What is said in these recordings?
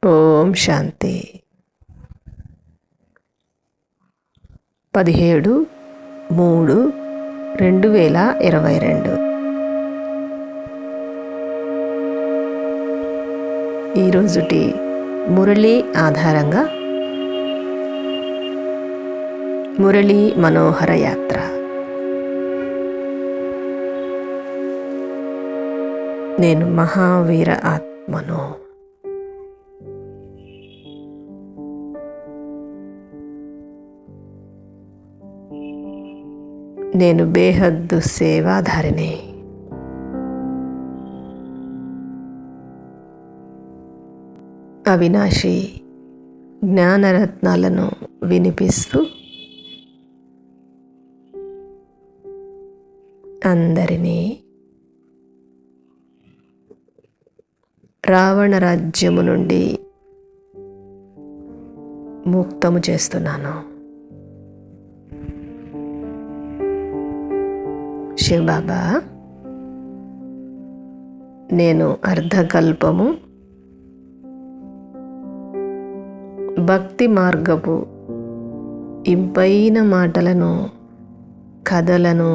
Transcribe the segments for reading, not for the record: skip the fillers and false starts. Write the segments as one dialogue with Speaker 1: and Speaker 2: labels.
Speaker 1: ఓం శాంతి. 17/3/2022 ఈరోజుటి మురళి ఆధారంగా మురళీ మనోహర యాత్ర. నేను మహావీర ఆత్మను. నేను బేహద్దు సేవాధారిని. అవినాశి జ్ఞానరత్నాలను వినిపిస్తూ అందరినీ రావణ రాజ్యము నుండి ముక్తము చేస్తున్నాను. శివబాబా, నేను అర్ధకల్పము భక్తి మార్గపు ఇంపైన మాటలను, కథలను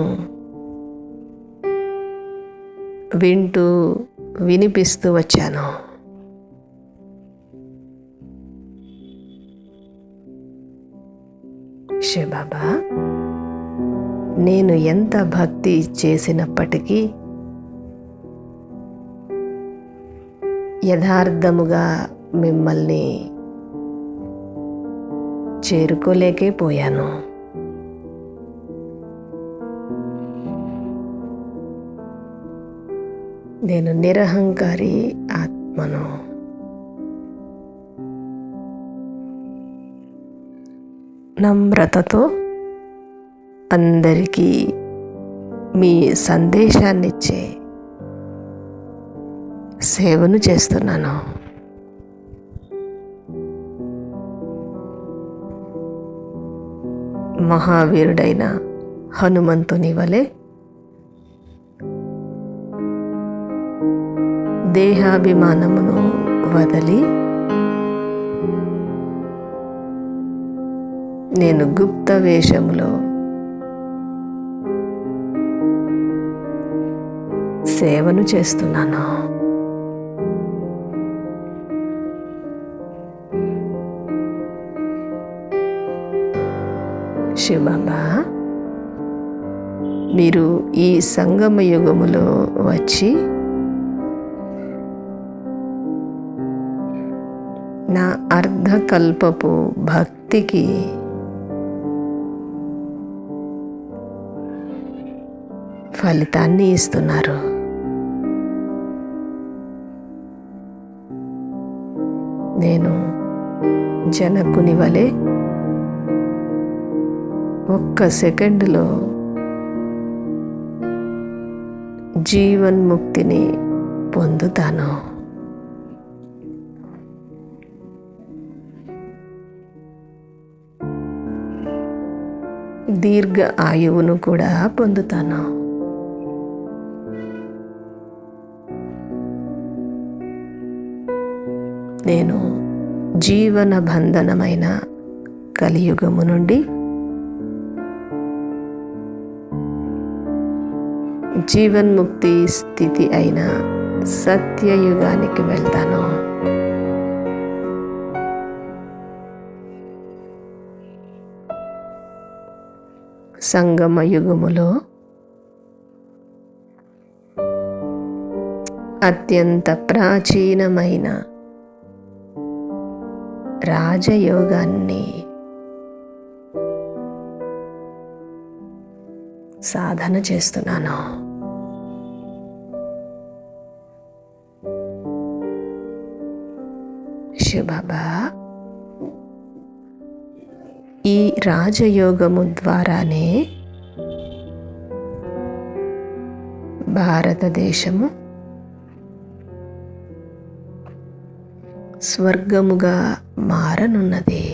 Speaker 1: వింటూ వినిపిస్తూ వచ్చాను. శివబాబా, నేను ఎంత భక్తి చేసినప్పటికీ యథార్థముగా మిమ్మల్ని చేరుకోలేకపోయాను. నేను నిరహంకారి ఆత్మను. నమ్రతతో అందరికీ మీ సందేశాన్నిచ్చే సేవను చేస్తున్నాను. మహావీరుడైన హనుమంతుని వలె దేహాభిమానమును వదలి నేను గుప్త వేషములో సేవను చేస్తున్నాను. శివబాబా, మీరు ఈ సంగమ యుగములో వచ్చి నా అర్ధకల్పపు భక్తికి ఫలితాన్ని ఇస్తున్నారు. నేను జనకుని వలె ఒక్క సెకండులో జీవన్ముక్తిని పొందుతాను. దీర్ఘ ఆయువును కూడా పొందుతాను. నేను జీవన బంధనమైన కలియుగము నుండి జీవన్ముక్తి స్థితి అయిన సత్యయుగానికి వెళ్తాను. సంగమ యుగములో అత్యంత ప్రాచీనమైన రాజయోగాన్ని సాధన చేస్తున్నాను. శివబాబా, ఈ రాజయోగము ద్వారానే భారతదేశము స్వర్గముగా మారనున్నది.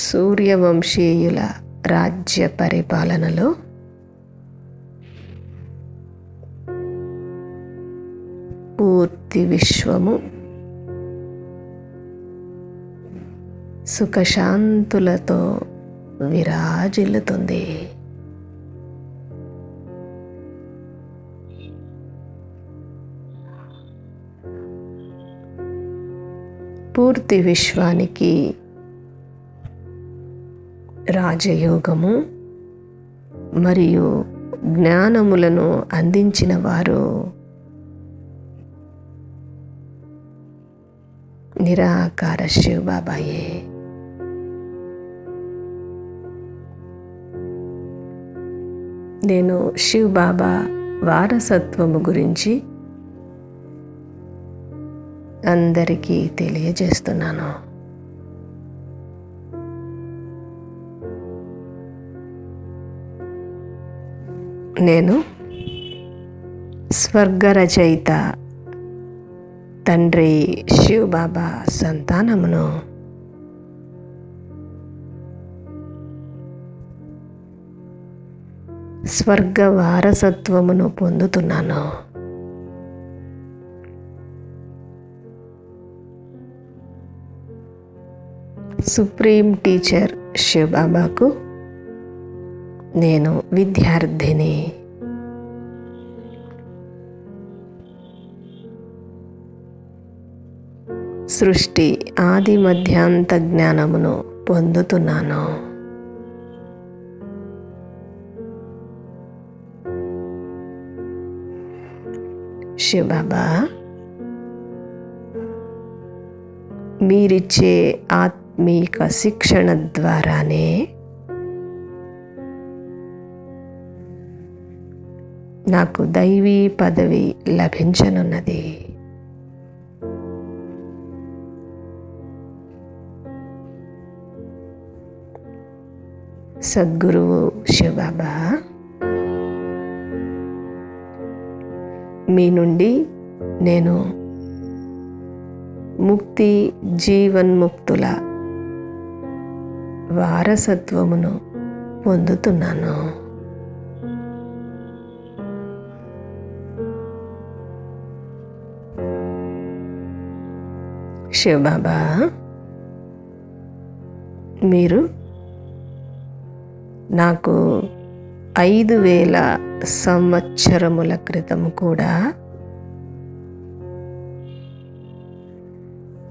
Speaker 1: సూర్యవంశీయుల రాజ్య పరిపాలనలో పూర్తి విశ్వము సుఖశాంతులతో విరాజిల్లుతుంది. పూర్తి విశ్వానికి రాజయోగము మరియు జ్ఞానములను అందించిన వారు నిరాకార శివ్ బాబాయే. నేను శివ్ బాబా వారసత్వము గురించి అందరికీ తెలియజేస్తున్నాను. నేను స్వర్గరచయిత తండ్రి శివ్ బాబా సంతానమును. స్వర్గ వారసత్వమును పొందుతున్నాను. సుప్రీం టీచర్ శివ్ బాబాకు నేను విద్యార్థిని. సృష్టి ఆది మధ్యాంత జ్ఞానమును పొందుతున్నాను. శివ్ బాబా మీరిచ్చే ఆత్మీక శిక్షణ ద్వారానే నాకు దైవీ పదవి లభించనున్నది. సద్గురువు శివ్ బాబా మీ నుండి నేను ముక్తి జీవన్ముక్తుల వారసత్వమును పొందుతున్నాను. శివ్ బాబా మీరు నాకు 5000 సంవత్సరముల క్రితం కూడా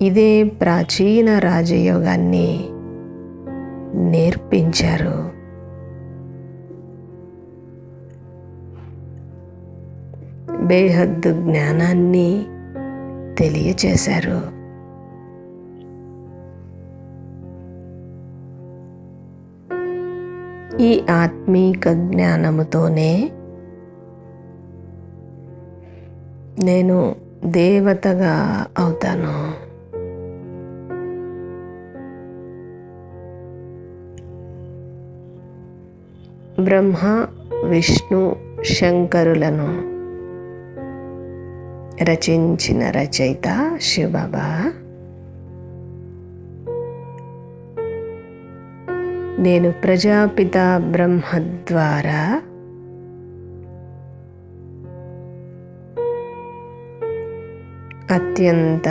Speaker 1: ఇదే ప్రాచీన రాజయోగాన్ని నేర్పించారు. బేహద్దు జ్ఞానాన్ని తెలియచేశారు. ఈ ఆత్మీక జ్ఞానముతోనే నేను దేవతగా అవుతాను. బ్రహ్మ విష్ణు శంకరులను రచించిన రచయిత శివ్ బాబా నేను ప్రజాపిత బ్రహ్మ ద్వారా అత్యంత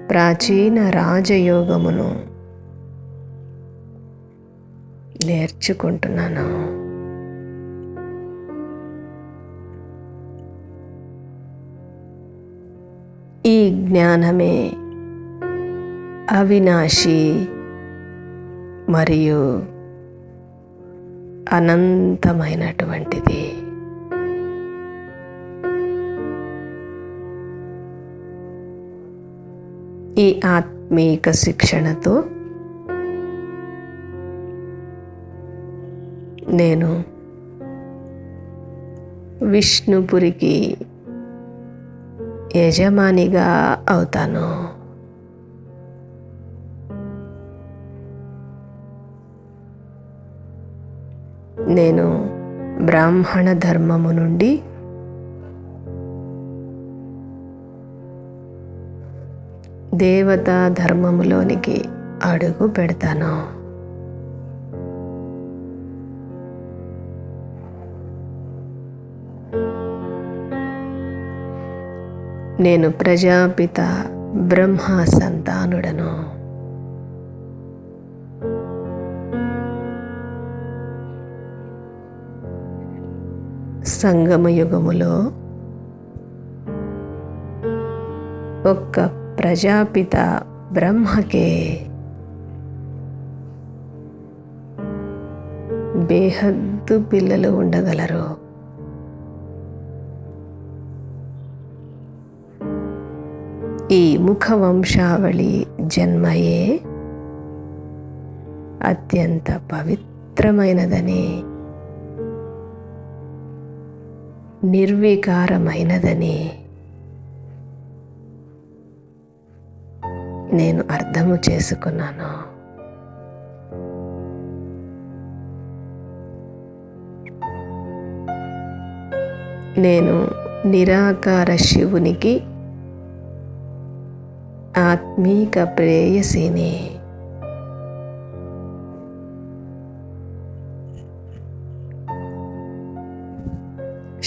Speaker 1: ప్రాచీన రాజయోగమును నేర్చుకుంటున్నాను. ఈ జ్ఞానమే అవినాశి మరియు అనంతమైనటువంటిది. ఈ ఆత్మీక శిక్షణతో నేను విష్ణుపురికి యజమానిగా అవుతాను. నేను బ్రాహ్మణ ధర్మము నుండి దేవతా ధర్మములోనికి అడుగు పెడతాను. నేను ప్రజాపిత బ్రహ్మ సంతానుడను. సంగమయుగములో ఒక్క ప్రజాపిత బ్రహ్మకే బేహద్దు పిల్లలు ఉండగలరు. ఈ ముఖవంశావళి జన్మయే అత్యంత పవిత్రమైనదని, నిర్వికారమైనదని నేను అర్థము చేసుకున్నాను. నేను నిరాకార శివునికి ఆత్మీక ప్రేయసిని.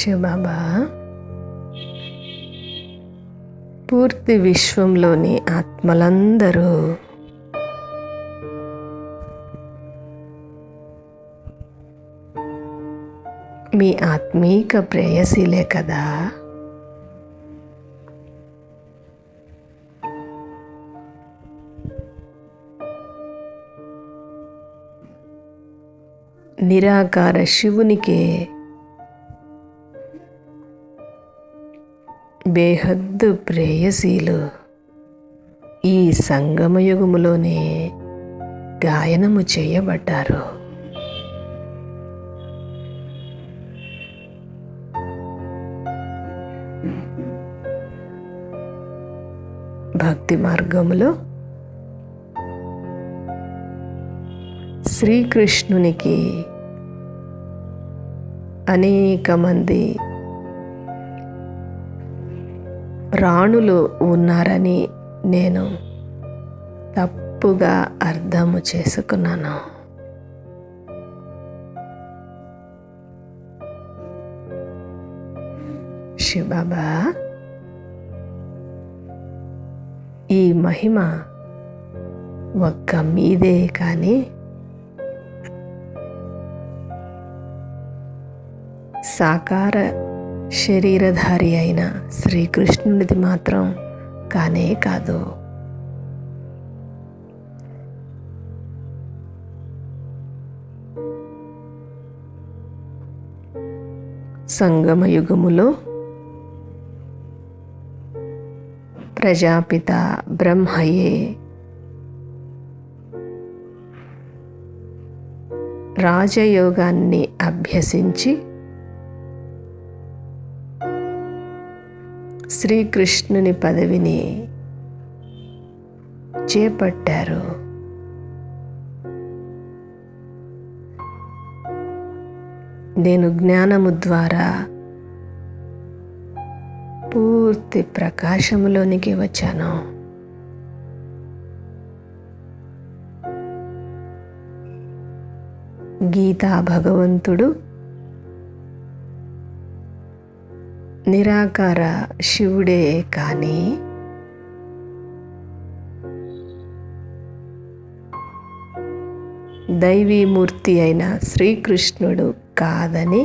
Speaker 1: శివబాబా పూర్తి విశ్వంలోని ఆత్మలందరూ మీ ఆత్మీక ప్రేయసిలే కదా. నిరాకార శివునికే బేహద్దు ప్రేయసీలు ఈ సంగమయుగములోనే గాయనము చేయబడ్డారు. భక్తి మార్గములో శ్రీకృష్ణునికి అనేక మంది రాణులు ఉన్నారని నేను తప్పుగా అర్థము చేసుకున్నాను. శివబాబా ఈ మహిమ ఒక్క మీదే కానీ సాకార శరీరధారి అయిన శ్రీకృష్ణునిది మాత్రం కానే కాదు. సంగమయుగములో ప్రజాపిత బ్రహ్మయే రాజయోగాన్ని అభ్యసించి శ్రీకృష్ణుని పదవిని చేపట్టారు. నేను జ్ఞానము ద్వారా పూర్తి ప్రకాశములోనికి వచ్చాను. గీతా భగవంతుడు నిరాకార శివుడే కానీ దైవీమూర్తి అయిన శ్రీకృష్ణుడు కాదని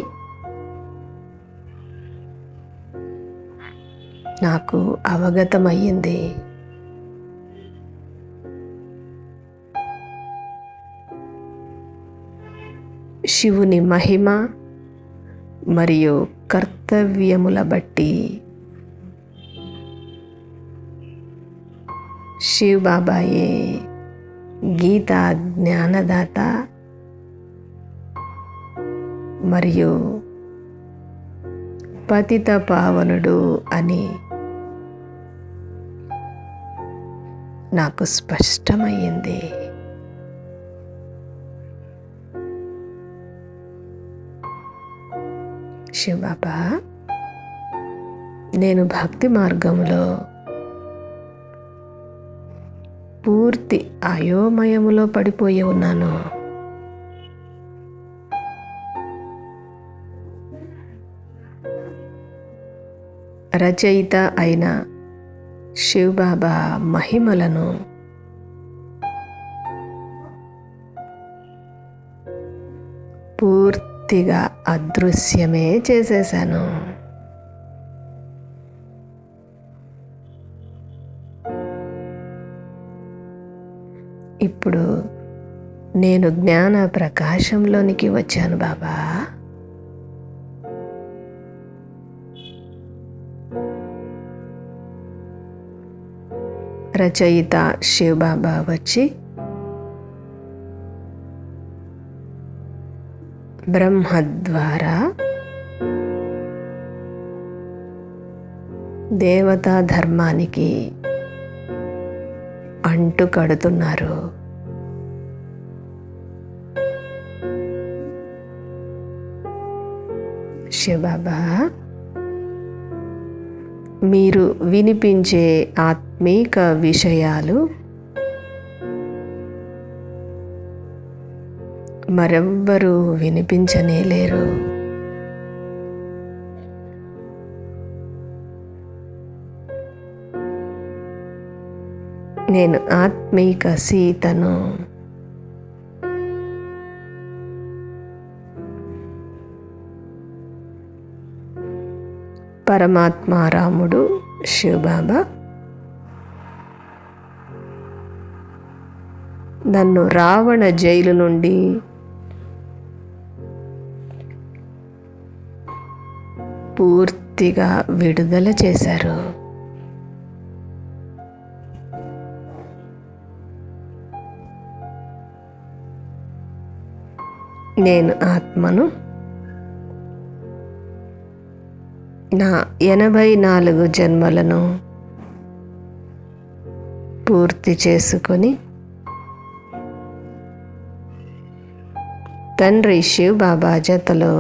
Speaker 1: నాకు అవగతమయ్యింది. శివుని మహిమ మరియు కర్తవ్యముల బట్టి శివ్ బాబాయే గీతా జ్ఞానదాత మరియు పతిత పావనుడు అని నాకు స్పష్టమయ్యింది. శివబాబా నేను భక్తి మార్గంలో పూర్తి అయోమయములో పడిపోయి ఉన్నాను. రచయిత అయిన శివబాబా మహిమలను పూర్తిగా అదృశ్యమే చేసేసాను. ఇప్పుడు నేను జ్ఞాన ప్రకాశంలోనికి వచ్చాను బాబా. రచయిత శివబాబా వచ్చి బ్రహ్మ ద్వారా దేవతా ధర్మానికి అంటు కడుతున్నారు. శివబాబా, మీరు వినిపించే ఆత్మీక విషయాలు మరెవ్వరూ వినిపించనేలేరు. నేను ఆత్మీక సీతను. పరమాత్మ రాముడు శివబాబా నన్ను రావణ జైలు నుండి పూర్తిగా విడుదల చేశారు. నేను ఆత్మను. నా 84 జన్మలను పూర్తి చేసుకొని తండ్రి శివబాబా జతలో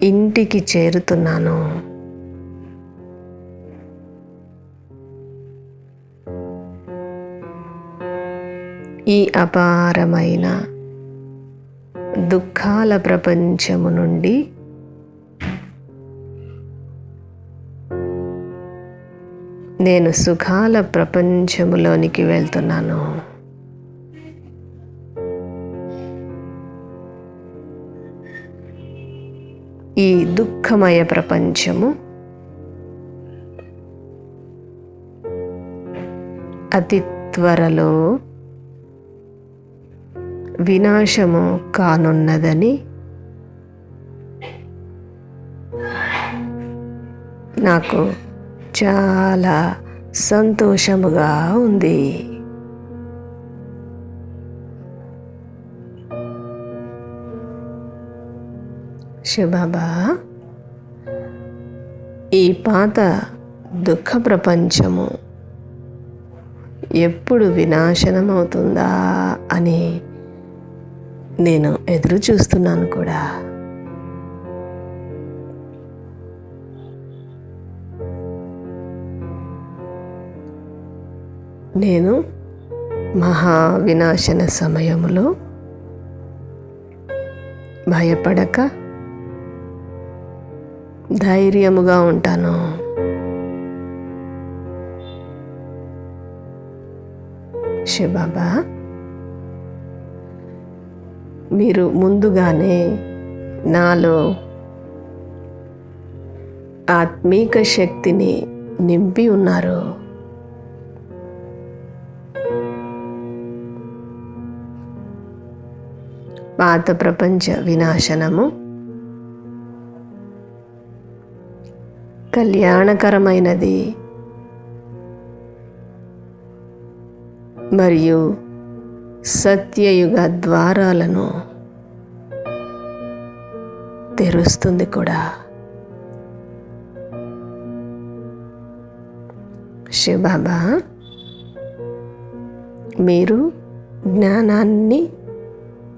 Speaker 1: ఇంటికి చేరుతున్నాను. ఈ అపారమైన దుఃఖాల ప్రపంచము నుండి నేను సుఖాల ప్రపంచములోనికి వెళ్తున్నాను. ఈ దుఃఖమయ ప్రపంచము అతి త్వరలో వినాశము కానున్నదని నాకు చాలా సంతోషముగా ఉంది. శివబాబా, ఈ పాత దుఃఖ ప్రపంచము ఎప్పుడు వినాశనమవుతుందా అని నేను ఎదురు చూస్తున్నాను కూడా. నేను మహా వినాశన సమయములో భయపడక ధైర్యముగా ఉంటాను. శివబాబా, మీరు ముందుగానే నాలో ఆత్మీక శక్తిని నింపి ఉన్నారు. పాత ప్రపంచ వినాశనము కళ్యాణకరమైనది మరియు సత్యయుగ ద్వారాలను తెరుస్తుంది కూడా. శివబాబా, మీరు జ్ఞానాన్ని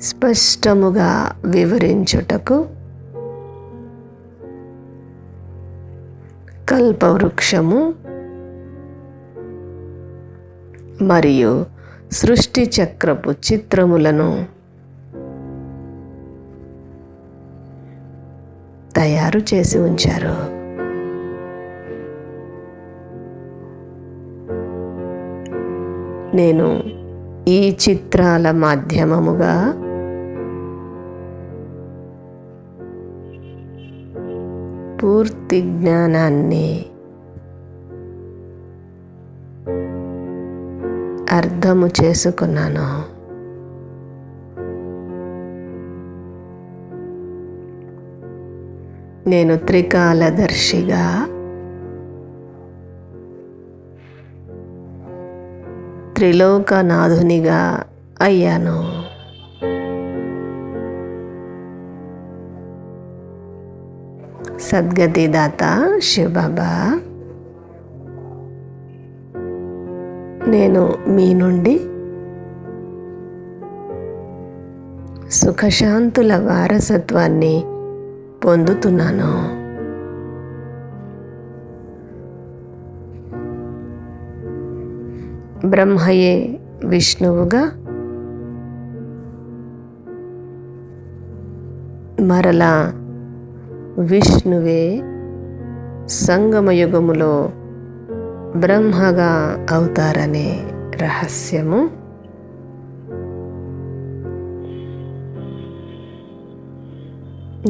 Speaker 1: స్పష్టముగా వివరించుటకు కల్పవృక్షము మరియు సృష్టి చక్రపు చిత్రములను తయారు చేసి ఉంచారు. నేను ఈ చిత్రాల మాధ్యమముగా పూర్తి జ్ఞానాన్ని అర్థము చేసుకున్నాను. నేను త్రికాలదర్శిగా త్రిలోకనాథునిగా అయ్యాను. సద్గతిదాత శివబాబా, నేను మీ నుండి సుఖశాంతుల వారసత్వాన్ని పొందుతున్నాను. బ్రహ్మయే విష్ణువుగా, మరలా విష్ణువే సంగమయుగములో బ్రహ్మగా అవుతారనే రహస్యము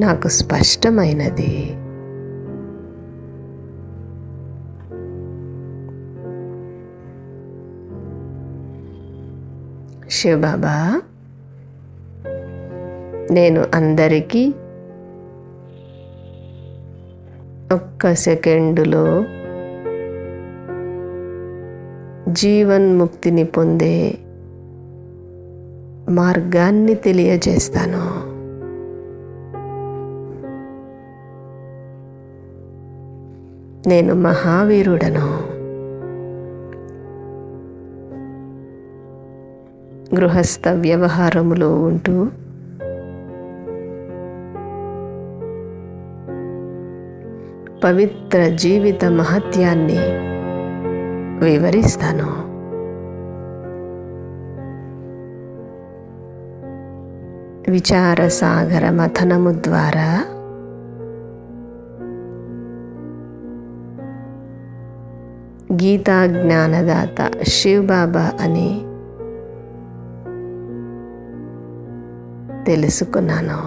Speaker 1: నాకు స్పష్టమైనది. శివబాబా, నేను అందరికీ ఒక్క సెకండులో జీవన్ముక్తిని పొందే మార్గాన్ని తెలియజేస్తాను. నేను మహావీరుడను. గృహస్థ వ్యవహారములో ఉంటూ పవిత్ర జీవిత మహత్యాన్ని వివరిస్తాను. విచార సాగర మథనము ద్వారా గీతా జ్ఞానదాత శివబాబా అని తెలుసుకున్నాను.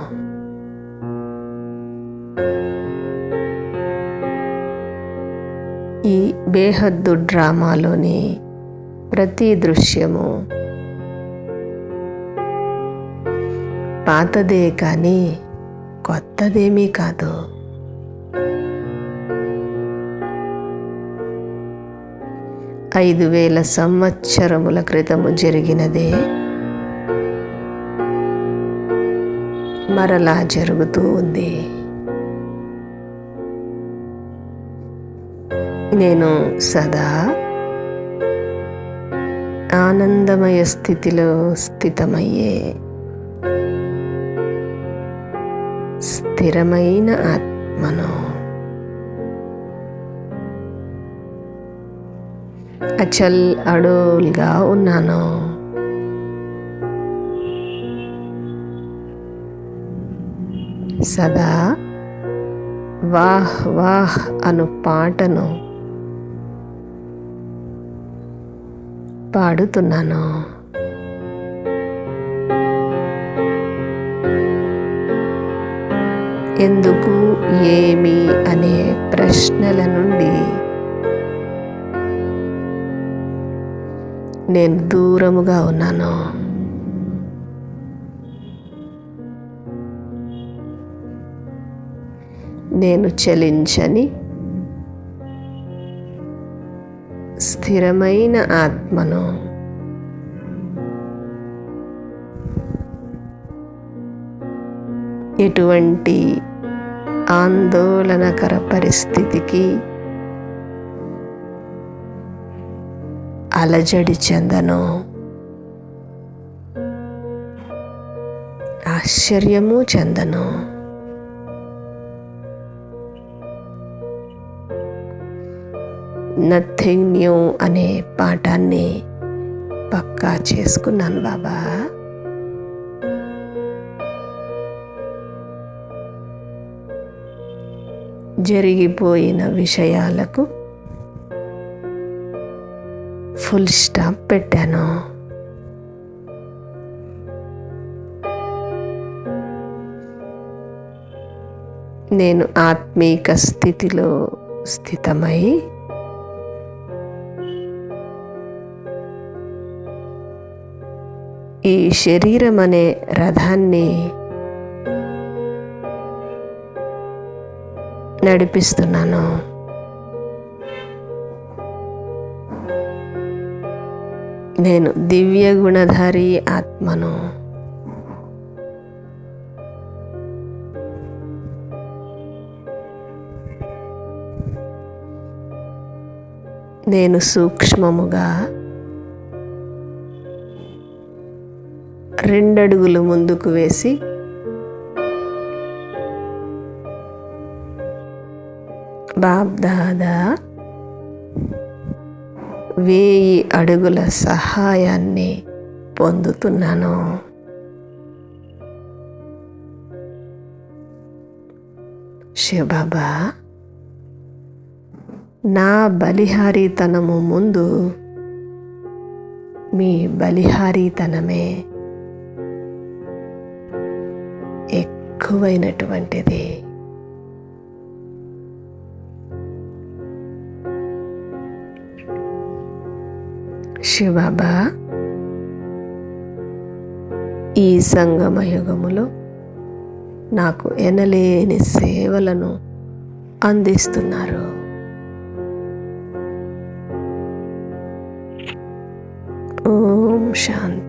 Speaker 1: ఈ బేహద్దు డ్రామాలోని ప్రతి దృశ్యము పాతదే కానీ కొత్తదేమీ కాదు. ఐదు 5000 సంవత్సరముల క్రితము జరిగినదే మరలా జరుగుతూ ఉంది. నేను సదా ఆనందమయ స్థితిలో స్థితమయ్యే స్థిరమైన ఆత్మను. అచల్ అడోల్గా ఉన్నాను. సదా వాహ్ వాహ్ అను పాటను పాడుతున్నాను. ఎందుకు, ఏమి అనే ప్రశ్నల నుండి నేను దూరముగా ఉన్నాను. నేను చలించని స్థిరమైన ఆత్మను. ఎటువంటి ఆందోళనకర పరిస్థితికి అలజడి చెందను. ఆశ్చర్యము చెందను. నథింగ్ న్యూ అనే పాఠాన్ని పక్కా చేసుకున్నాను బాబా. జరిగిపోయిన విషయాలకు ఫుల్ స్టాప్ పెట్టాను. నేను ఆత్మీక స్థితిలో స్థితమై ఈ శరీరం అనే రథాన్ని నడిపిస్తున్నాను. నేను దివ్య గుణధారి ఆత్మను. నేను సూక్ష్మముగా 2 అడుగులు ముందుకు వేసి బాబ్దాదా 1000 అడుగుల సహాయాన్ని పొందుతున్నాను. శివబాబా, నా బలిహారీతనము ముందు మీ బలిహారీతనమే ఎక్కువైనటువంటిది. శివబాబా, ఈ సంగమ యుగములో నాకు ఎనలేని సేవలను అందిస్తున్నారు. ఓం శాంతి.